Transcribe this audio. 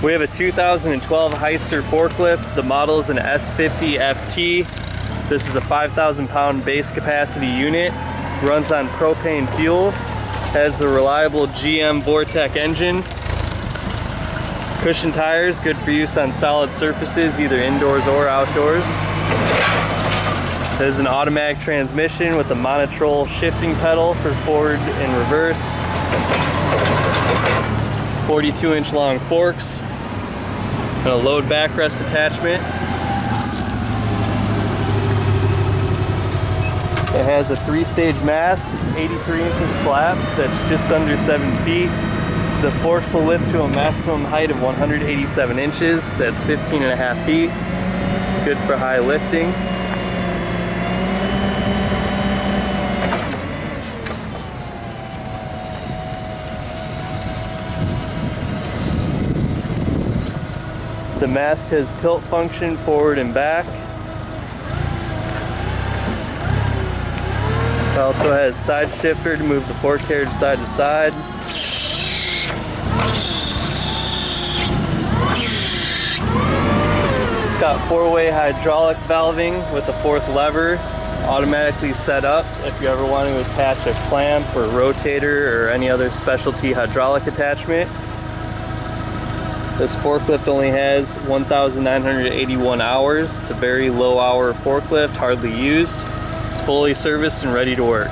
We have a 2012 Hyster forklift. The model is an S50FT. This is a 5,000 pound base capacity unit. Runs on propane fuel. Has the reliable GM Vortec engine. Cushion tires, good for use on solid surfaces, either indoors or outdoors. There's an automatic transmission with a monotrol shifting pedal for forward and reverse. 42-inch long forks. And a load backrest attachment. It has a 3-stage mast. It's 83 inches collapsed. That's just under 7 feet. The forks will lift to a maximum height of 187 inches. That's 15.5 feet. Good for high lifting. The mast has tilt function forward and back. It also has side shifter to move the fork carriage side to side. It's got 4-way hydraulic valving with a 4th lever automatically set up if you ever want to attach a clamp or rotator or any other specialty hydraulic attachment. This forklift only has 1,981 hours. It's a very low hour forklift, hardly used. It's fully serviced and ready to work.